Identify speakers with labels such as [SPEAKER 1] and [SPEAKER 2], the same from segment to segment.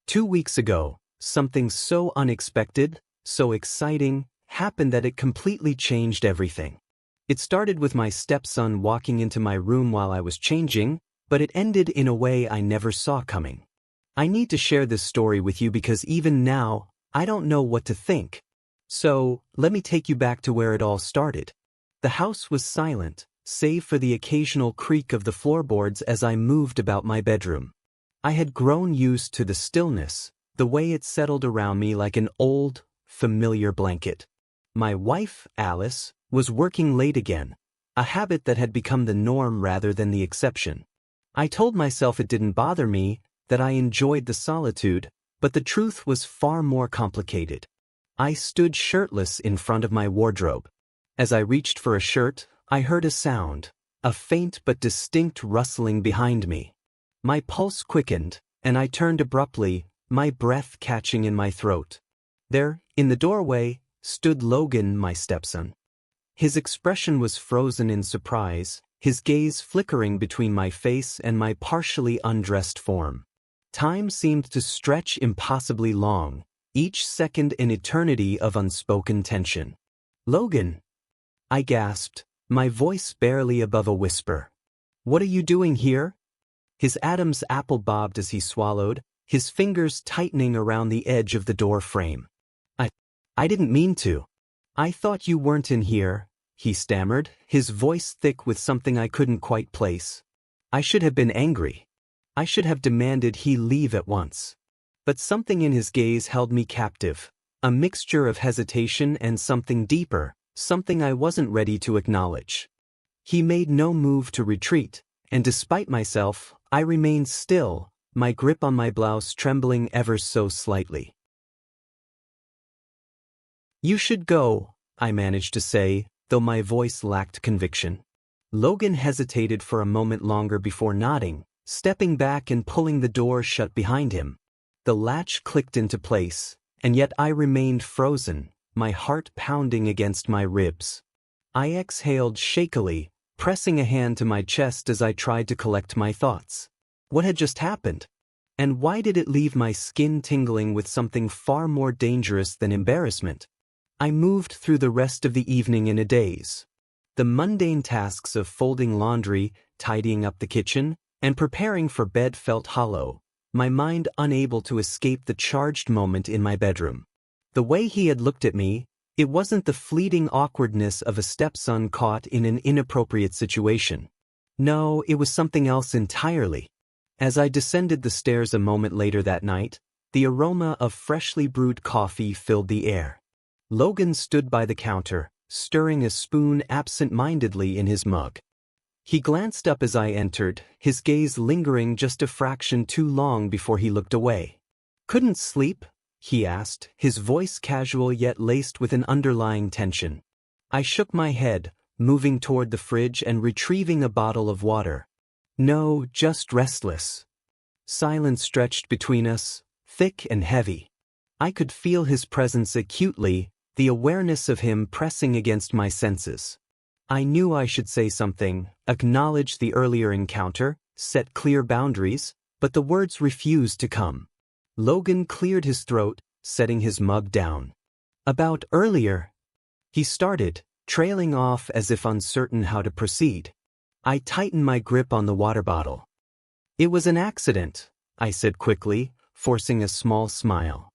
[SPEAKER 1] 2 weeks ago, something so unexpected, so exciting, happened that it completely changed everything. It started with my stepson walking into my room while I was changing, but it ended in a way I never saw coming. I need to share this story with you because even now, I don't know what to think. So, let me take you back to where it all started. The house was silent, save for the occasional creak of the floorboards as I moved about my bedroom. I had grown used to the stillness, the way it settled around me like an old, familiar blanket. My wife, Alice, was working late again, a habit that had become the norm rather than the exception. I told myself it didn't bother me, that I enjoyed the solitude, but the truth was far more complicated. I stood shirtless in front of my wardrobe. As I reached for a shirt, I heard a sound, a faint but distinct rustling behind me. My pulse quickened, and I turned abruptly, my breath catching in my throat. There, in the doorway, stood Logan, my stepson. His expression was frozen in surprise, his gaze flickering between my face and my partially undressed form. Time seemed to stretch impossibly long, each second an eternity of unspoken tension. "Logan," I gasped, my voice barely above a whisper. "What are you doing here?" His Adam's apple bobbed as he swallowed, his fingers tightening around the edge of the door frame. I didn't mean to. "I thought you weren't in here," he stammered, his voice thick with something I couldn't quite place. I should have been angry. I should have demanded he leave at once. But something in his gaze held me captive, a mixture of hesitation and something deeper, something I wasn't ready to acknowledge. He made no move to retreat, and despite myself, I remained still, my grip on my blouse trembling ever so slightly. "You should go," I managed to say, though my voice lacked conviction. Logan hesitated for a moment longer before nodding, stepping back and pulling the door shut behind him. The latch clicked into place, and yet I remained frozen, my heart pounding against my ribs. I exhaled shakily, pressing a hand to my chest as I tried to collect my thoughts. What had just happened? And why did it leave my skin tingling with something far more dangerous than embarrassment? I moved through the rest of the evening in a daze. The mundane tasks of folding laundry, tidying up the kitchen, and preparing for bed felt hollow, my mind unable to escape the charged moment in my bedroom. The way he had looked at me, it wasn't the fleeting awkwardness of a stepson caught in an inappropriate situation. No, it was something else entirely. As I descended the stairs a moment later that night, the aroma of freshly brewed coffee filled the air. Logan stood by the counter, stirring a spoon absent-mindedly in his mug. He glanced up as I entered, his gaze lingering just a fraction too long before he looked away. "Couldn't sleep?" he asked, his voice casual yet laced with an underlying tension. I shook my head, moving toward the fridge and retrieving a bottle of water. "No, just restless." Silence stretched between us, thick and heavy. I could feel his presence acutely, the awareness of him pressing against my senses. I knew I should say something, acknowledge the earlier encounter, set clear boundaries, but the words refused to come. Logan cleared his throat, setting his mug down. "About earlier," he started, trailing off as if uncertain how to proceed. I tightened my grip on the water bottle. "It was an accident," I said quickly, forcing a small smile.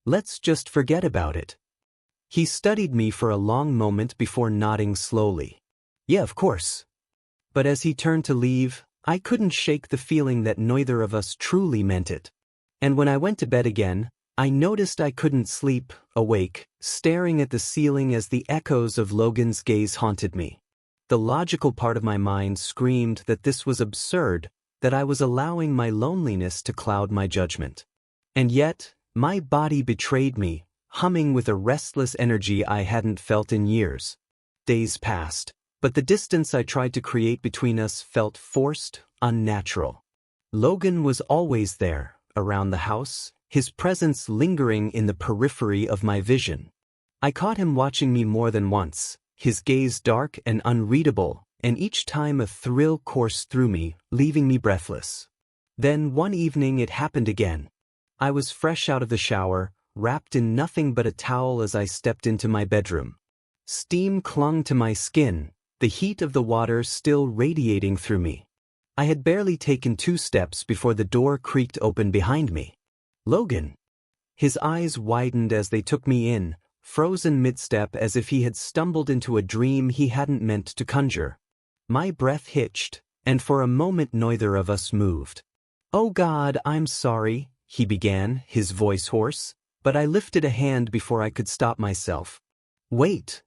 [SPEAKER 1] "Let's just forget about it." He studied me for a long moment before nodding slowly. "Yeah, of course." But as he turned to leave, I couldn't shake the feeling that neither of us truly meant it. And when I went to bed again, I noticed I couldn't sleep, awake, staring at the ceiling as the echoes of Logan's gaze haunted me. The logical part of my mind screamed that this was absurd, that I was allowing my loneliness to cloud my judgment. And yet, my body betrayed me, humming with a restless energy I hadn't felt in years. Days passed, but the distance I tried to create between us felt forced, unnatural. Logan was always there, around the house, his presence lingering in the periphery of my vision. I caught him watching me more than once, his gaze dark and unreadable, and each time a thrill coursed through me, leaving me breathless. Then one evening it happened again. I was fresh out of the shower, wrapped in nothing but a towel as I stepped into my bedroom. Steam clung to my skin, the heat of the water still radiating through me. I had barely taken 2 steps before the door creaked open behind me. Logan. His eyes widened as they took me in, frozen mid-step as if he had stumbled into a dream he hadn't meant to conjure. My breath hitched, and for a moment neither of us moved. "Oh God, I'm sorry," he began, his voice hoarse, but I lifted a hand before I could stop myself. "Wait."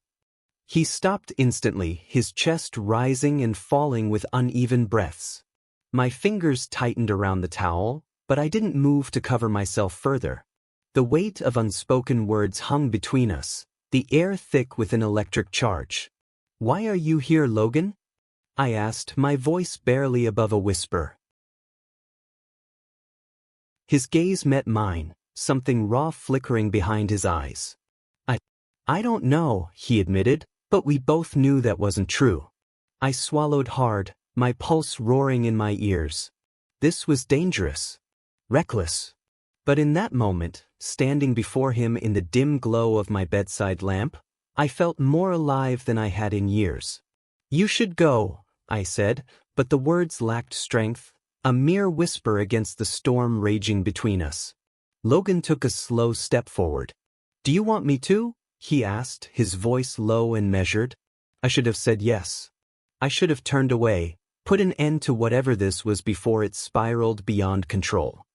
[SPEAKER 1] He stopped instantly, his chest rising and falling with uneven breaths. My fingers tightened around the towel, but I didn't move to cover myself further. The weight of unspoken words hung between us, the air thick with an electric charge. "Why are you here, Logan?" I asked, my voice barely above a whisper. His gaze met mine, something raw flickering behind his eyes. I don't know, he admitted, but we both knew that wasn't true. I swallowed hard, my pulse roaring in my ears. This was dangerous. Reckless. But in that moment, standing before him in the dim glow of my bedside lamp, I felt more alive than I had in years. "You should go," I said, but the words lacked strength, a mere whisper against the storm raging between us. Logan took a slow step forward. "Do you want me to?" he asked, his voice low and measured. I should have said yes. I should have turned away, put an end to whatever this was before it spiraled beyond control.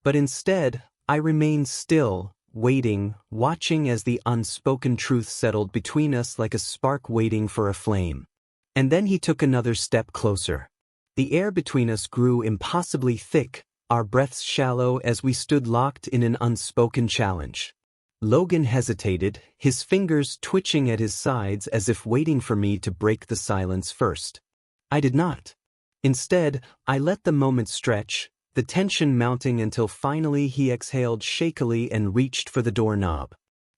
[SPEAKER 1] But instead, I remained still, waiting, watching as the unspoken truth settled between us like a spark waiting for a flame. And then he took another step closer. The air between us grew impossibly thick, our breaths shallow as we stood locked in an unspoken challenge. Logan hesitated, his fingers twitching at his sides as if waiting for me to break the silence first. I did not. Instead, I let the moment stretch, the tension mounting until finally he exhaled shakily and reached for the doorknob.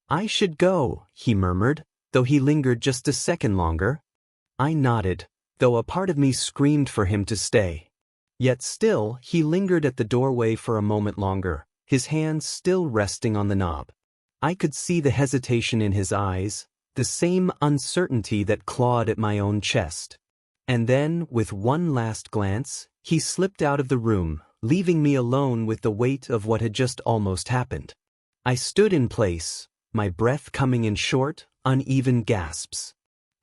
[SPEAKER 1] "I should go," he murmured, though he lingered just a second longer. I nodded, though a part of me screamed for him to stay. Yet still, he lingered at the doorway for a moment longer, his hands still resting on the knob. I could see the hesitation in his eyes, the same uncertainty that clawed at my own chest. And then, with one last glance, he slipped out of the room, leaving me alone with the weight of what had just almost happened. I stood in place, my breath coming in short, uneven gasps.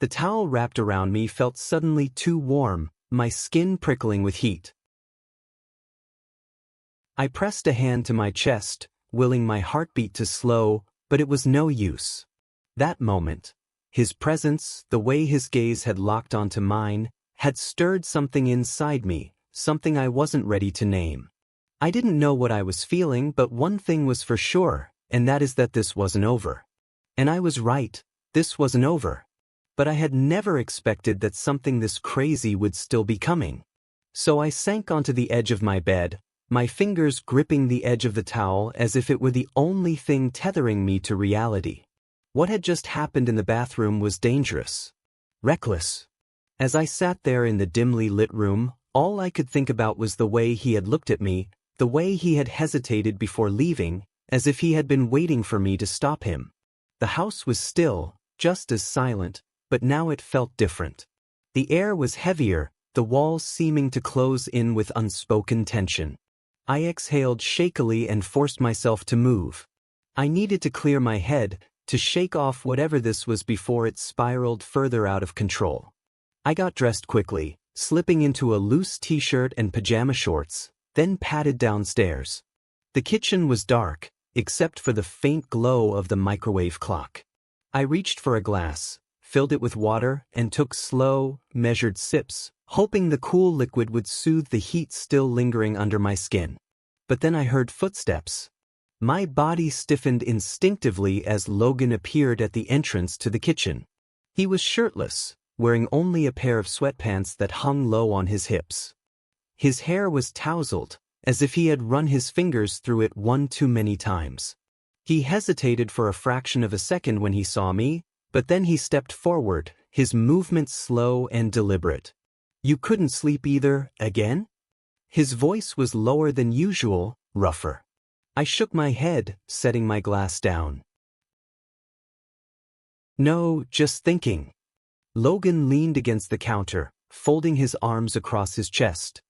[SPEAKER 1] The towel wrapped around me felt suddenly too warm, my skin prickling with heat. I pressed a hand to my chest, willing my heartbeat to slow, but it was no use. That moment, his presence, the way his gaze had locked onto mine, had stirred something inside me, something I wasn't ready to name. I didn't know what I was feeling, but one thing was for sure, and that is that this wasn't over. And I was right, this wasn't over. But I had never expected that something this crazy would still be coming. So I sank onto the edge of my bed, my fingers gripping the edge of the towel as if it were the only thing tethering me to reality. What had just happened in the bathroom was dangerous. Reckless. As I sat there in the dimly lit room, all I could think about was the way he had looked at me, the way he had hesitated before leaving, as if he had been waiting for me to stop him. The house was still, just as silent, but now it felt different. The air was heavier, the walls seeming to close in with unspoken tension. I exhaled shakily and forced myself to move. I needed to clear my head, to shake off whatever this was before it spiraled further out of control. I got dressed quickly, slipping into a loose t-shirt and pajama shorts, then padded downstairs. The kitchen was dark, except for the faint glow of the microwave clock. I reached for a glass, filled it with water, and took slow, measured sips, hoping the cool liquid would soothe the heat still lingering under my skin. But then I heard footsteps. My body stiffened instinctively as Logan appeared at the entrance to the kitchen. He was shirtless, wearing only a pair of sweatpants that hung low on his hips. His hair was tousled, as if he had run his fingers through it one too many times. He hesitated for a fraction of a second when he saw me, but then he stepped forward, his movements slow and deliberate. "You couldn't sleep either, again?" His voice was lower than usual, rougher. I shook my head, setting my glass down. No, just thinking. Logan leaned against the counter, folding his arms across his chest.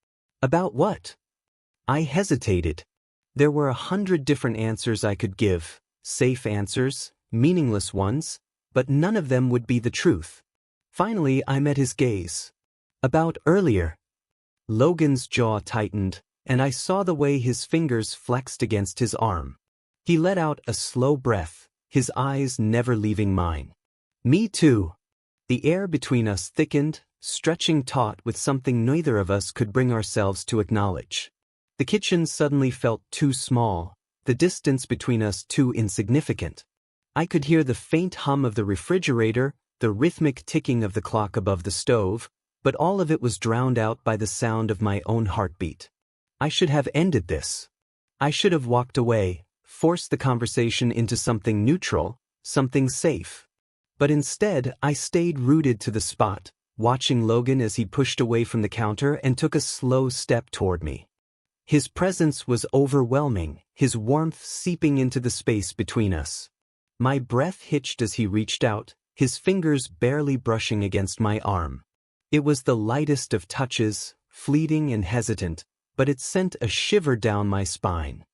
[SPEAKER 1] About what? I hesitated. There were 100 different answers I could give, safe answers, meaningless ones, but none of them would be the truth. Finally, I met his gaze. About earlier. Logan's jaw tightened, and I saw the way his fingers flexed against his arm. He let out a slow breath, his eyes never leaving mine. Me too. The air between us thickened, stretching taut with something neither of us could bring ourselves to acknowledge. The kitchen suddenly felt too small, the distance between us too insignificant. I could hear the faint hum of the refrigerator, the rhythmic ticking of the clock above the stove, but all of it was drowned out by the sound of my own heartbeat. I should have ended this. I should have walked away, forced the conversation into something neutral, something safe. But instead, I stayed rooted to the spot, watching Logan as he pushed away from the counter and took a slow step toward me. His presence was overwhelming, his warmth seeping into the space between us. My breath hitched as he reached out, his fingers barely brushing against my arm. It was the lightest of touches, fleeting and hesitant, but it sent a shiver down my spine.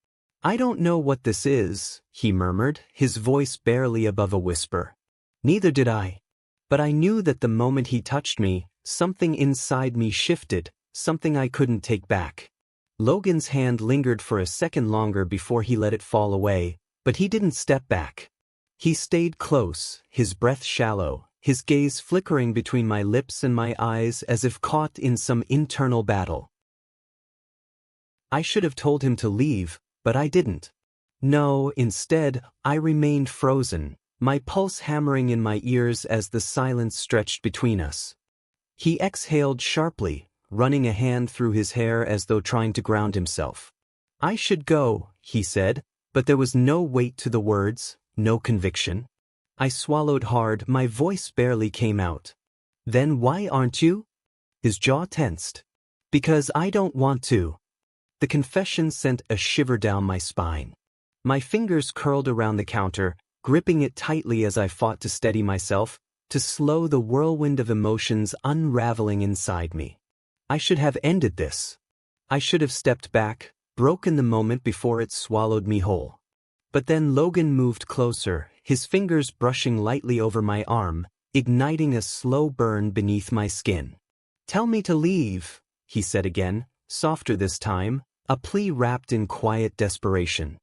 [SPEAKER 1] I don't know what this is, he murmured, his voice barely above a whisper. Neither did I. But I knew that the moment he touched me, something inside me shifted, something I couldn't take back. Logan's hand lingered for a second longer before he let it fall away, but he didn't step back. He stayed close, his breath shallow, his gaze flickering between my lips and my eyes as if caught in some internal battle. I should have told him to leave, but I didn't. No, instead, I remained frozen, my pulse hammering in my ears as the silence stretched between us. He exhaled sharply, running a hand through his hair as though trying to ground himself. I should go, he said, but there was no weight to the words, no conviction. I swallowed hard, my voice barely came out. Then why aren't you? His jaw tensed. Because I don't want to. The confession sent a shiver down my spine. My fingers curled around the counter, gripping it tightly as I fought to steady myself, to slow the whirlwind of emotions unraveling inside me. I should have ended this. I should have stepped back, broken the moment before it swallowed me whole. But then Logan moved closer, his fingers brushing lightly over my arm, igniting a slow burn beneath my skin. Tell me to leave, he said again, softer this time, a plea wrapped in quiet desperation.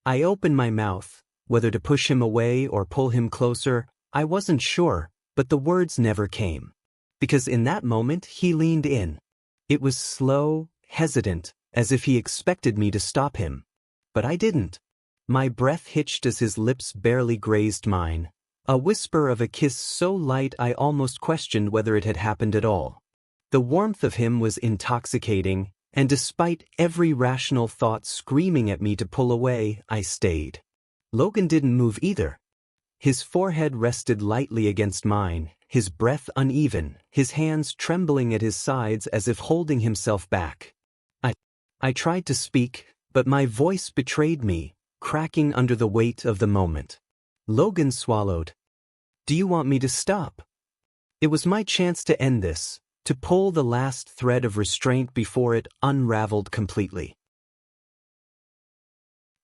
[SPEAKER 1] I opened my mouth, whether to push him away or pull him closer, I wasn't sure, but the words never came. Because in that moment he leaned in. It was slow, hesitant, as if he expected me to stop him. But I didn't. My breath hitched as his lips barely grazed mine, a whisper of a kiss so light I almost questioned whether it had happened at all. The warmth of him was intoxicating, and despite every rational thought screaming at me to pull away, I stayed. Logan didn't move either. His forehead rested lightly against mine, his breath uneven, his hands trembling at his sides as if holding himself back. I tried to speak, but my voice betrayed me, cracking under the weight of the moment. Logan swallowed. Do you want me to stop? It was my chance to end this, to pull the last thread of restraint before it unraveled completely.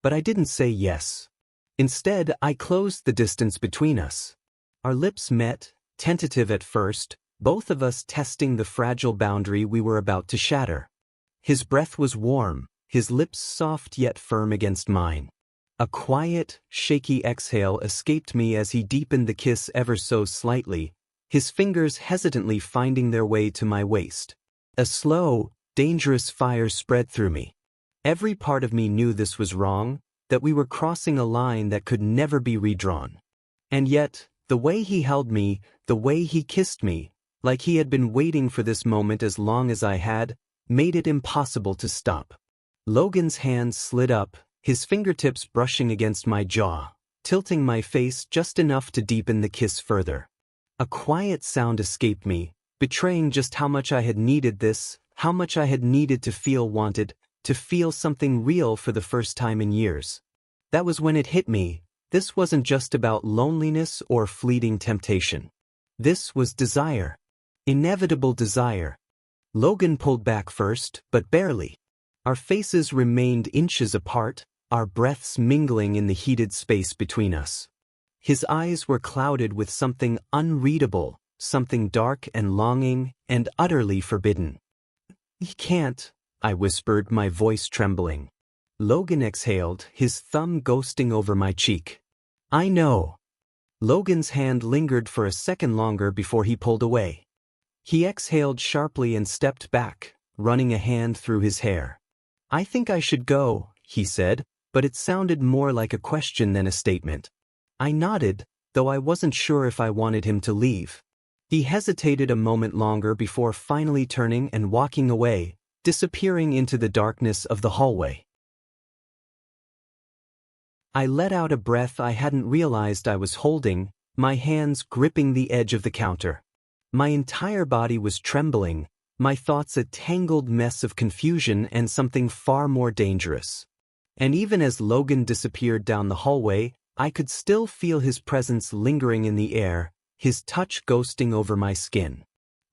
[SPEAKER 1] But I didn't say yes. Instead, I closed the distance between us. Our lips met, tentative at first, both of us testing the fragile boundary we were about to shatter. His breath was warm, his lips soft yet firm against mine. A quiet, shaky exhale escaped me as he deepened the kiss ever so slightly, his fingers hesitantly finding their way to my waist. A slow, dangerous fire spread through me. Every part of me knew this was wrong, that we were crossing a line that could never be redrawn. And yet, the way he held me, the way he kissed me, like he had been waiting for this moment as long as I had, made it impossible to stop. Logan's hand slid up, his fingertips brushing against my jaw, tilting my face just enough to deepen the kiss further. A quiet sound escaped me, betraying just how much I had needed this, how much I had needed to feel wanted, to feel something real for the first time in years. That was when it hit me. This wasn't just about loneliness or fleeting temptation. This was desire. Inevitable desire. Logan pulled back first, but barely. Our faces remained inches apart, our breaths mingling in the heated space between us. His eyes were clouded with something unreadable, something dark and longing, and utterly forbidden. "You can't," I whispered, my voice trembling. Logan exhaled, his thumb ghosting over my cheek. "I know." Logan's hand lingered for a second longer before he pulled away. He exhaled sharply and stepped back, running a hand through his hair. "I think I should go," he said, but it sounded more like a question than a statement. I nodded, though I wasn't sure if I wanted him to leave. He hesitated a moment longer before finally turning and walking away, disappearing into the darkness of the hallway. I let out a breath I hadn't realized I was holding, my hands gripping the edge of the counter. My entire body was trembling, my thoughts a tangled mess of confusion and something far more dangerous. And even as Logan disappeared down the hallway, I could still feel his presence lingering in the air, his touch ghosting over my skin.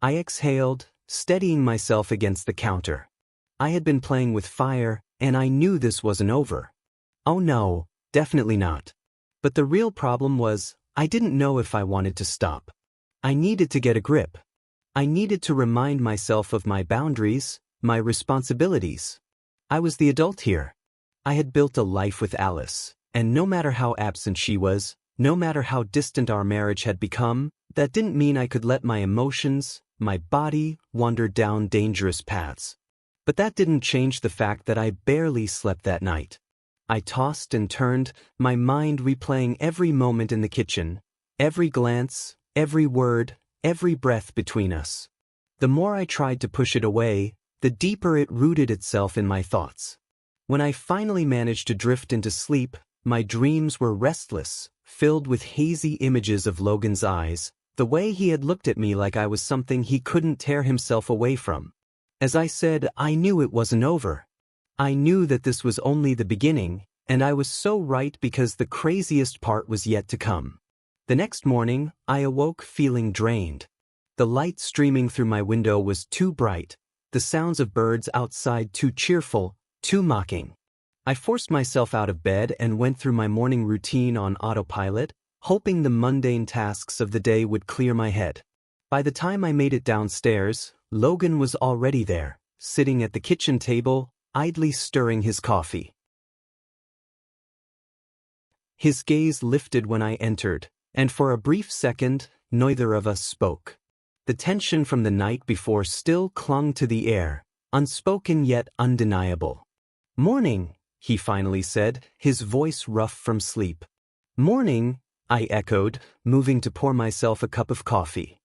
[SPEAKER 1] I exhaled, steadying myself against the counter. I had been playing with fire, and I knew this wasn't over. Oh no, definitely not. But the real problem was, I didn't know if I wanted to stop. I needed to get a grip. I needed to remind myself of my boundaries, my responsibilities. I was the adult here. I had built a life with Alice, and no matter how absent she was, no matter how distant our marriage had become, that didn't mean I could let my emotions, my body, wander down dangerous paths. But that didn't change the fact that I barely slept that night. I tossed and turned, my mind replaying every moment in the kitchen, every glance, every word, every breath between us. The more I tried to push it away, the deeper it rooted itself in my thoughts. When I finally managed to drift into sleep, my dreams were restless, filled with hazy images of Logan's eyes, the way he had looked at me like I was something he couldn't tear himself away from. As I said, I knew it wasn't over. I knew that this was only the beginning, and I was so right because the craziest part was yet to come. The next morning, I awoke feeling drained. The light streaming through my window was too bright, the sounds of birds outside too cheerful, too mocking. I forced myself out of bed and went through my morning routine on autopilot, hoping the mundane tasks of the day would clear my head. By the time I made it downstairs, Logan was already there, sitting at the kitchen table, idly stirring his coffee. His gaze lifted when I entered, and for a brief second, neither of us spoke. The tension from the night before still clung to the air, unspoken yet undeniable. "Morning," he finally said, his voice rough from sleep. "Morning," I echoed, moving to pour myself a cup of coffee.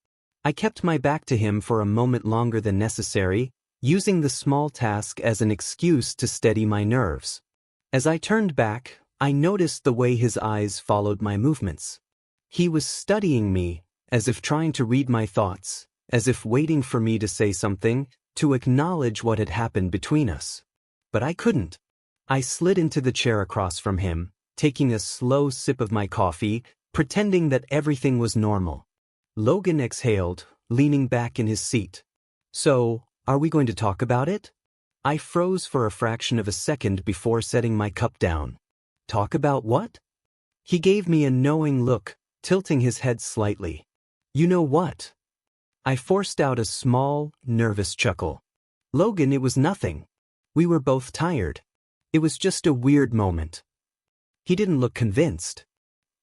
[SPEAKER 1] I kept my back to him for a moment longer than necessary, using the small task as an excuse to steady my nerves. As I turned back, I noticed the way his eyes followed my movements. He was studying me, as if trying to read my thoughts, as if waiting for me to say something, to acknowledge what had happened between us. But I couldn't. I slid into the chair across from him, taking a slow sip of my coffee, pretending that everything was normal. Logan exhaled, leaning back in his seat. "So, are we going to talk about it?" I froze for a fraction of a second before setting my cup down. "Talk about what?" He gave me a knowing look, tilting his head slightly. "You know what?" I forced out a small, nervous chuckle. "Logan, it was nothing. We were both tired. It was just a weird moment." He didn't look convinced.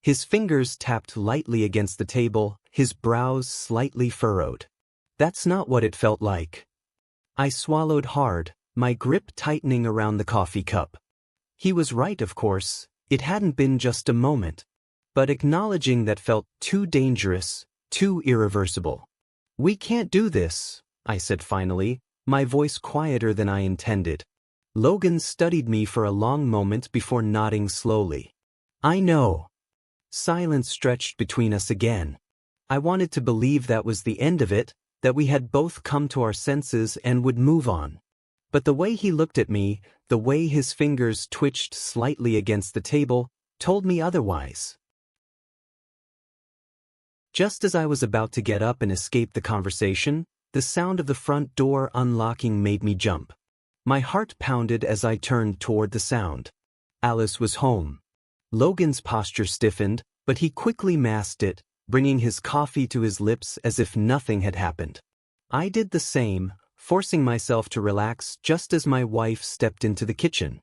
[SPEAKER 1] His fingers tapped lightly against the table, his brows slightly furrowed. "That's not what it felt like." I swallowed hard, my grip tightening around the coffee cup. He was right, of course. It hadn't been just a moment. But acknowledging that felt too dangerous, too irreversible. "We can't do this," I said finally, my voice quieter than I intended. Logan studied me for a long moment before nodding slowly. "I know." Silence stretched between us again. I wanted to believe that was the end of it, that we had both come to our senses and would move on. But the way he looked at me, the way his fingers twitched slightly against the table, told me otherwise. Just as I was about to get up and escape the conversation, the sound of the front door unlocking made me jump. My heart pounded as I turned toward the sound. Alice was home. Logan's posture stiffened, but he quickly masked it, bringing his coffee to his lips as if nothing had happened. I did the same, forcing myself to relax just as my wife stepped into the kitchen.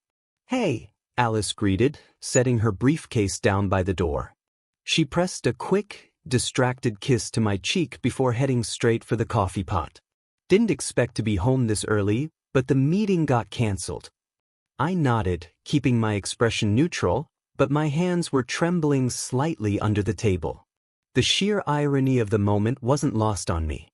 [SPEAKER 1] "Hey," Alice greeted, setting her briefcase down by the door. She pressed a quick, distracted kiss to my cheek before heading straight for the coffee pot. Didn't expect to be home this early, but the meeting got canceled. I nodded, keeping my expression neutral, but my hands were trembling slightly under the table. The sheer irony of the moment wasn't lost on me.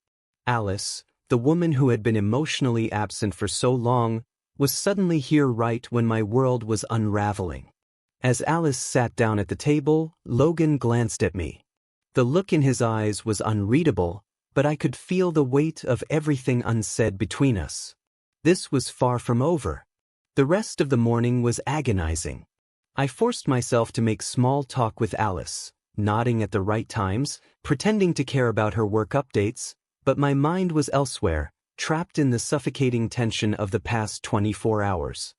[SPEAKER 1] Alice, the woman who had been emotionally absent for so long, was suddenly here right when my world was unraveling. As Alice sat down at the table, Logan glanced at me. The look in his eyes was unreadable, but I could feel the weight of everything unsaid between us. This was far from over. The rest of the morning was agonizing. I forced myself to make small talk with Alice, nodding at the right times, pretending to care about her work updates, but my mind was elsewhere, trapped in the suffocating tension of the past 24 hours.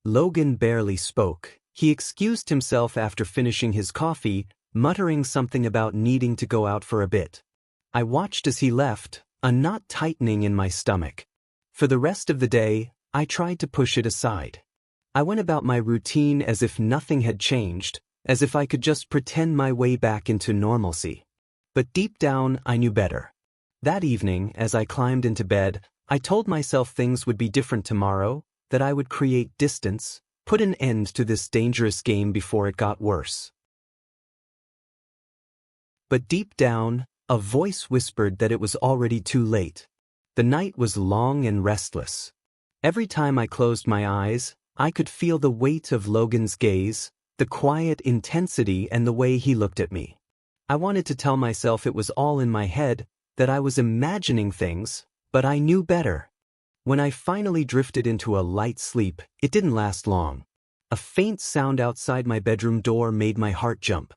[SPEAKER 1] Logan barely spoke. He excused himself after finishing his coffee, muttering something about needing to go out for a bit. I watched as he left, a knot tightening in my stomach. For the rest of the day, I tried to push it aside. I went about my routine as if nothing had changed, as if I could just pretend my way back into normalcy. But deep down, I knew better. That evening, as I climbed into bed, I told myself things would be different tomorrow, that I would create distance, put an end to this dangerous game before it got worse. But deep down, a voice whispered that it was already too late. The night was long and restless. Every time I closed my eyes, I could feel the weight of Logan's gaze, the quiet intensity and the way he looked at me. I wanted to tell myself it was all in my head, that I was imagining things, but I knew better. When I finally drifted into a light sleep, it didn't last long. A faint sound outside my bedroom door made my heart jump.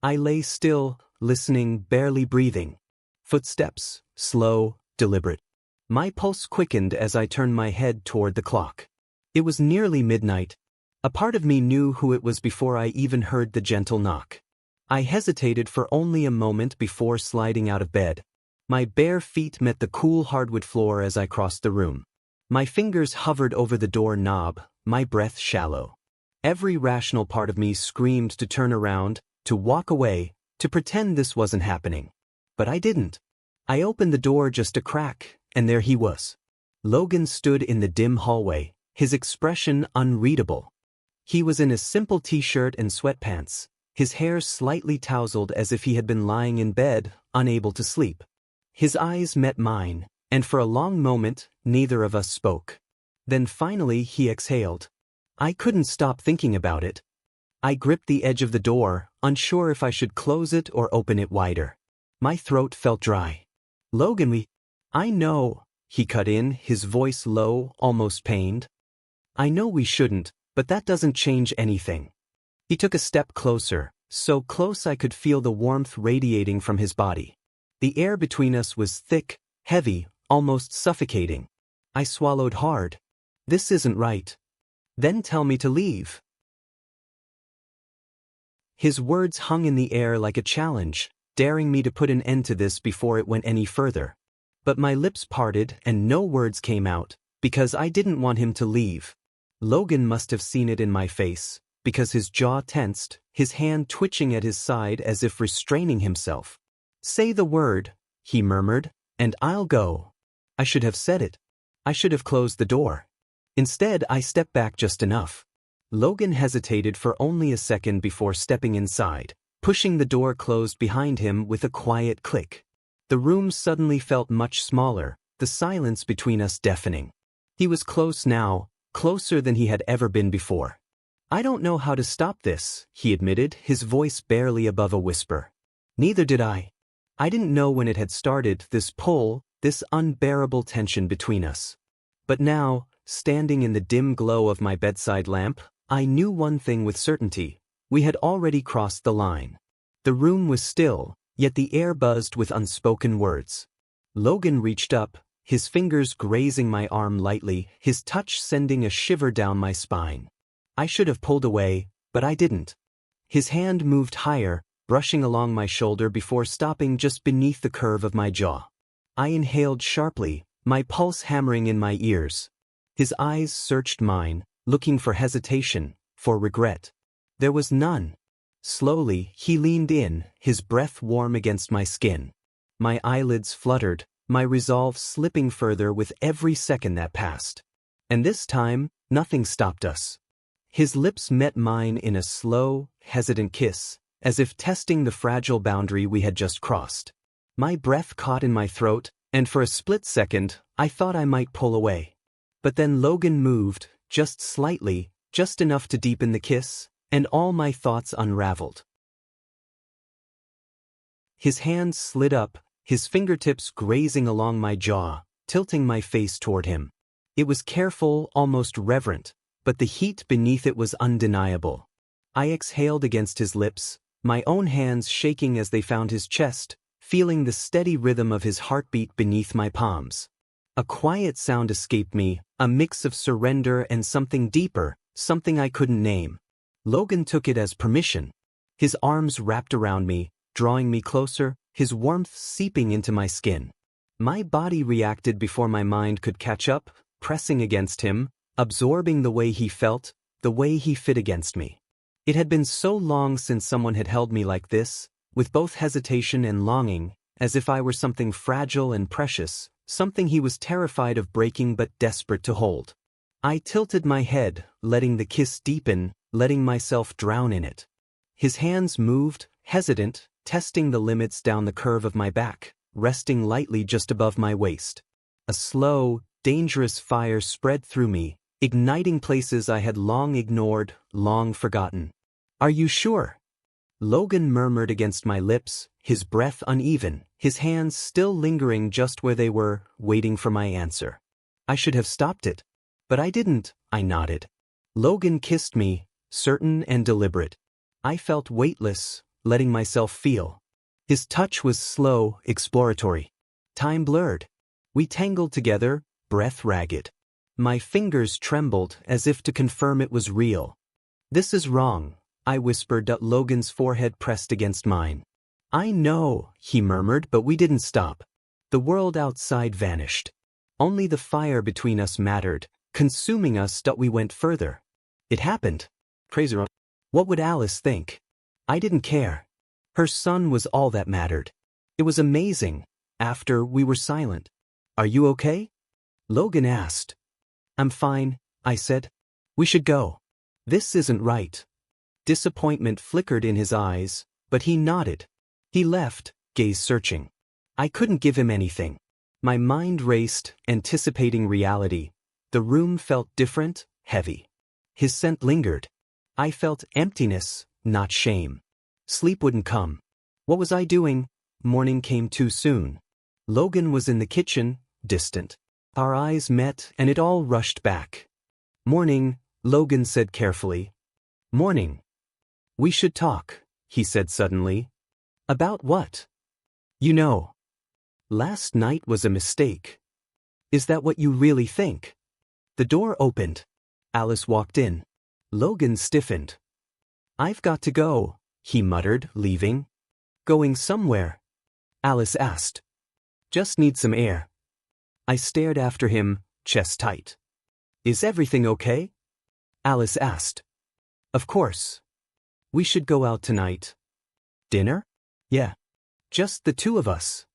[SPEAKER 1] I lay still, listening, barely breathing. Footsteps, slow, deliberate. My pulse quickened as I turned my head toward the clock. It was nearly midnight. A part of me knew who it was before I even heard the gentle knock. I hesitated for only a moment before sliding out of bed. My bare feet met the cool hardwood floor as I crossed the room. My fingers hovered over the door knob, my breath shallow. Every rational part of me screamed to turn around, to walk away, to pretend this wasn't happening. But I didn't. I opened the door just a crack, and there he was. Logan stood in the dim hallway, his expression unreadable. He was in a simple t-shirt and sweatpants, his hair slightly tousled as if he had been lying in bed, unable to sleep. His eyes met mine, and for a long moment, neither of us spoke. Then finally he exhaled. I couldn't stop thinking about it. I gripped the edge of the door, unsure if I should close it or open it wider. My throat felt dry. "Logan, I know," he cut in, his voice low, almost pained. "I know we shouldn't, but that doesn't change anything." He took a step closer, so close I could feel the warmth radiating from his body. The air between us was thick, heavy, almost suffocating. I swallowed hard. This isn't right. "Then tell me to leave." His words hung in the air like a challenge, daring me to put an end to this before it went any further. But my lips parted and no words came out, because I didn't want him to leave. Logan must have seen it in my face, because his jaw tensed, his hand twitching at his side as if restraining himself. "Say the word," he murmured, "and I'll go." I should have said it. I should have closed the door. Instead, I stepped back just enough. Logan hesitated for only a second before stepping inside, pushing the door closed behind him with a quiet click. The room suddenly felt much smaller, the silence between us deafening. He was close now, closer than he had ever been before. "I don't know how to stop this," he admitted, his voice barely above a whisper. Neither did I. I didn't know when it had started, this pull, this unbearable tension between us. But now, standing in the dim glow of my bedside lamp, I knew one thing with certainty. We had already crossed the line. The room was still, yet the air buzzed with unspoken words. Logan reached up, his fingers grazing my arm lightly, his touch sending a shiver down my spine. I should have pulled away, but I didn't. His hand moved higher, brushing along my shoulder before stopping just beneath the curve of my jaw. I inhaled sharply, my pulse hammering in my ears. His eyes searched mine, looking for hesitation, for regret. There was none. Slowly, he leaned in, his breath warm against my skin. My eyelids fluttered, my resolve slipping further with every second that passed. And this time, nothing stopped us. His lips met mine in a slow, hesitant kiss, as if testing the fragile boundary we had just crossed. My breath caught in my throat, and for a split second, I thought I might pull away. But then Logan moved, just slightly, just enough to deepen the kiss, and all my thoughts unraveled. His hands slid up, his fingertips grazing along my jaw, tilting my face toward him. It was careful, almost reverent, but the heat beneath it was undeniable. I exhaled against his lips, my own hands shaking as they found his chest, feeling the steady rhythm of his heartbeat beneath my palms. A quiet sound escaped me, a mix of surrender and something deeper, something I couldn't name. Logan took it as permission. His arms wrapped around me, drawing me closer, his warmth seeping into my skin. My body reacted before my mind could catch up, pressing against him, absorbing the way he felt, the way he fit against me. It had been so long since someone had held me like this, with both hesitation and longing, as if I were something fragile and precious, something he was terrified of breaking but desperate to hold. I tilted my head, letting the kiss deepen, letting myself drown in it. His hands moved, hesitant, testing the limits down the curve of my back, resting lightly just above my waist. A slow, dangerous fire spread through me, igniting places I had long ignored, long forgotten. "Are you sure?" Logan murmured against my lips, his breath uneven, his hands still lingering just where they were, waiting for my answer. I should have stopped it. But I didn't, I nodded. Logan kissed me, certain and deliberate. I felt weightless, letting myself feel. His touch was slow, exploratory. Time blurred. We tangled together, breath ragged. My fingers trembled as if to confirm it was real. "This is wrong," I whispered. Logan's forehead pressed against mine. "I know," he murmured, but we didn't stop. The world outside vanished. Only the fire between us mattered, consuming us. We went further. It happened. Crazy. What would Alice think? I didn't care. Her son was all that mattered. It was amazing. After we were silent. "Are you okay?" Logan asked. "I'm fine," I said. "We should go." "This isn't right." Disappointment flickered in his eyes, but he nodded. He left, gaze searching. I couldn't give him anything. My mind raced, anticipating reality. The room felt different, heavy. His scent lingered. I felt emptiness, not shame. Sleep wouldn't come. What was I doing? Morning came too soon. Logan was in the kitchen, distant. Our eyes met, and it all rushed back. "Morning," Logan said carefully. "Morning." "We should talk," he said suddenly. "About what?" "You know. Last night was a mistake." "Is that what you really think?" The door opened. Alice walked in. Logan stiffened. "I've got to go," he muttered, leaving. "Going somewhere?" Alice asked. "Just need some air." I stared after him, chest tight. "Is everything okay?" Alice asked. "Of course. We should go out tonight." "Dinner?" "Yeah. Just the two of us."